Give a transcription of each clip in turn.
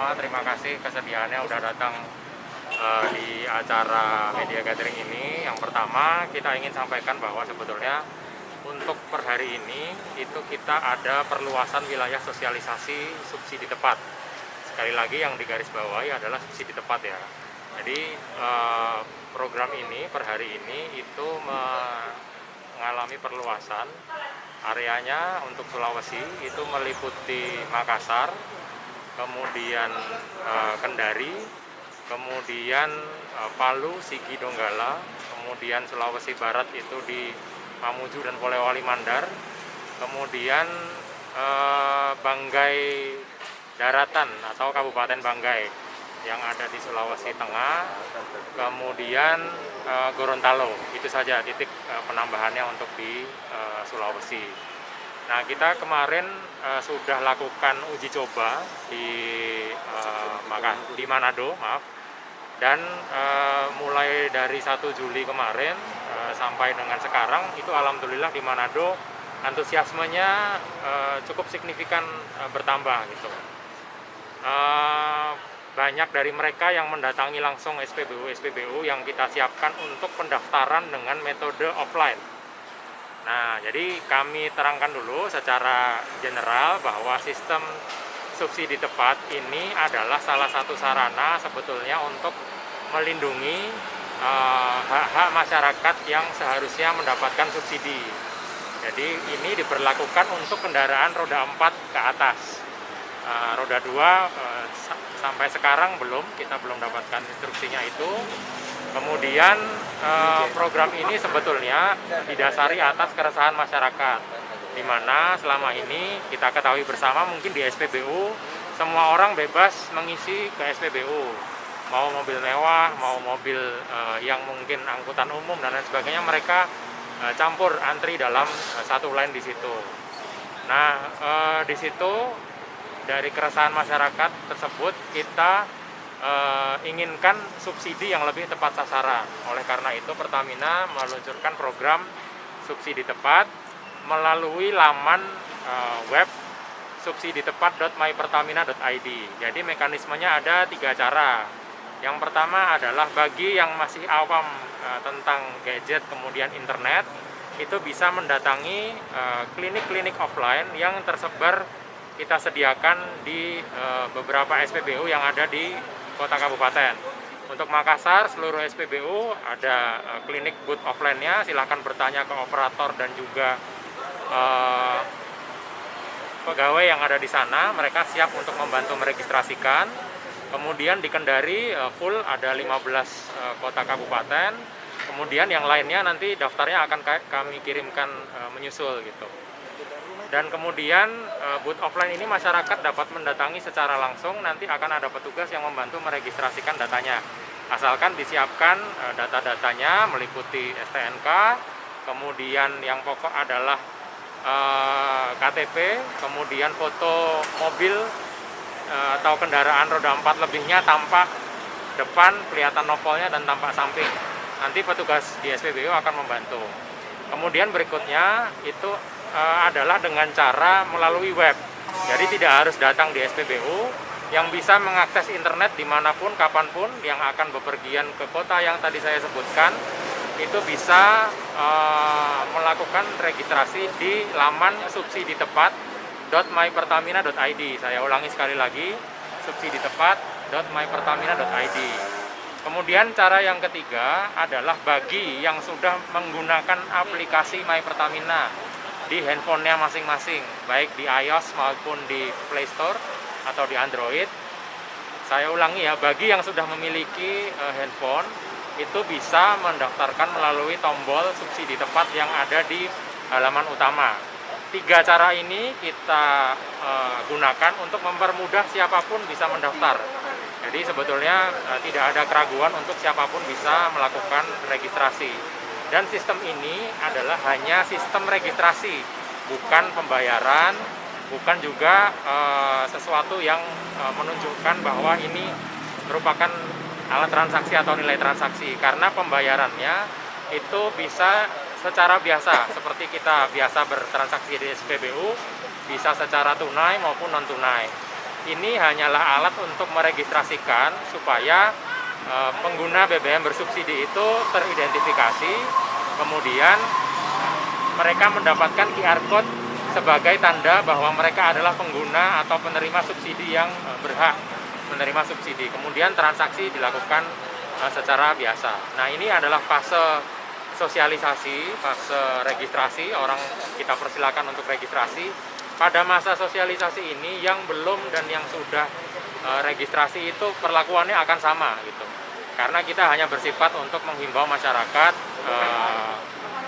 Tama-tama terima kasih kesediaannya udah datang di acara media gathering ini. Yang pertama kita ingin sampaikan bahwa sebetulnya untuk per hari ini itu kita ada perluasan wilayah sosialisasi subsidi tepat. Sekali lagi yang digarisbawahi adalah subsidi tepat ya. Jadi program ini per hari ini itu mengalami perluasan. Areanya untuk Sulawesi itu meliputi Makassar, kemudian Kendari, kemudian Palu, Sigi, Donggala, kemudian Sulawesi Barat itu di Mamuju dan Polewali Mandar, kemudian Banggai Daratan atau Kabupaten Banggai yang ada di Sulawesi Tengah, kemudian Gorontalo. Itu saja titik penambahannya untuk di Sulawesi. Nah, kita kemarin sudah lakukan uji coba di Manado, dan mulai dari 1 Juli kemarin sampai dengan sekarang itu alhamdulillah di Manado antusiasmenya cukup signifikan bertambah gitu. Banyak dari mereka yang mendatangi langsung SPBU yang kita siapkan untuk pendaftaran dengan metode offline. Nah, jadi kami terangkan dulu secara general bahwa sistem subsidi tepat ini adalah salah satu sarana sebetulnya untuk melindungi hak-hak masyarakat yang seharusnya mendapatkan subsidi. Jadi ini diberlakukan untuk kendaraan roda 4 ke atas. Roda 2 sampai sekarang kita belum dapatkan instruksinya itu. Kemudian program ini sebetulnya didasari atas keresahan masyarakat, di mana selama ini kita ketahui bersama mungkin di SPBU semua orang bebas mengisi ke SPBU, mau mobil mewah, mau mobil yang mungkin angkutan umum dan lain sebagainya, mereka campur antri dalam satu line di situ. Nah, di situ dari keresahan masyarakat tersebut kita inginkan subsidi yang lebih tepat sasaran. Oleh karena itu Pertamina meluncurkan program subsidi tepat melalui laman web subsiditepat.mypertamina.id. Jadi mekanismenya ada 3 cara. Yang pertama adalah bagi yang masih awam tentang gadget kemudian internet, itu bisa mendatangi klinik-klinik offline yang tersebar kita sediakan di beberapa SPBU yang ada di kota kabupaten. Untuk Makassar, seluruh SPBU ada klinik booth offline-nya, silahkan bertanya ke operator dan juga pegawai yang ada di sana, mereka siap untuk membantu meregistrasikan. Kemudian di Kendari full ada 15 kota kabupaten, kemudian yang lainnya nanti daftarnya akan kami kirimkan menyusul gitu. Dan kemudian booth offline ini masyarakat dapat mendatangi secara langsung, nanti akan ada petugas yang membantu meregistrasikan datanya. Asalkan disiapkan data-datanya meliputi STNK, kemudian yang pokok adalah KTP, kemudian foto mobil atau kendaraan roda 4 lebihnya tampak depan, kelihatan nopolnya dan tampak samping. Nanti petugas di SPBU akan membantu. Kemudian berikutnya itu adalah dengan cara melalui web. Jadi tidak harus datang di SPBU, yang bisa mengakses internet dimanapun, kapanpun, yang akan bepergian ke kota yang tadi saya sebutkan, itu bisa melakukan registrasi di laman subsiditepat.mypertamina.id. Saya ulangi sekali lagi, subsiditepat.mypertamina.id. Kemudian cara yang ketiga adalah bagi yang sudah menggunakan aplikasi My Pertamina di handphonenya masing-masing, baik di iOS maupun di Play Store atau di Android. Saya ulangi ya, bagi yang sudah memiliki handphone itu bisa mendaftarkan melalui tombol subsidi tepat yang ada di halaman utama. 3 cara ini kita gunakan untuk mempermudah siapapun bisa mendaftar. Jadi sebetulnya tidak ada keraguan untuk siapapun bisa melakukan registrasi. Dan sistem ini adalah hanya sistem registrasi, bukan pembayaran, bukan juga sesuatu yang menunjukkan bahwa ini merupakan alat transaksi atau nilai transaksi. Karena pembayarannya itu bisa secara biasa, seperti kita biasa bertransaksi di SPBU, bisa secara tunai maupun non-tunai. ini hanyalah alat untuk meregistrasikan supaya pengguna BBM bersubsidi itu teridentifikasi, kemudian mereka mendapatkan QR Code sebagai tanda bahwa mereka adalah pengguna atau penerima subsidi yang berhak menerima subsidi. Kemudian transaksi dilakukan secara biasa. Nah, ini adalah fase sosialisasi, fase registrasi, orang kita persilakan untuk registrasi. Pada masa sosialisasi ini yang belum dan yang sudah registrasi itu perlakuannya akan sama gitu. Karena kita hanya bersifat untuk menghimbau masyarakat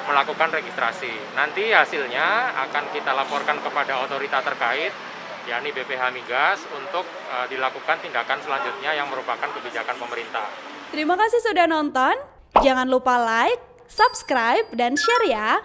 melakukan registrasi. Nanti hasilnya akan kita laporkan kepada otorita terkait, yakni BPH Migas, untuk dilakukan tindakan selanjutnya yang merupakan kebijakan pemerintah. Terima kasih sudah nonton. Jangan lupa like, subscribe, dan share ya.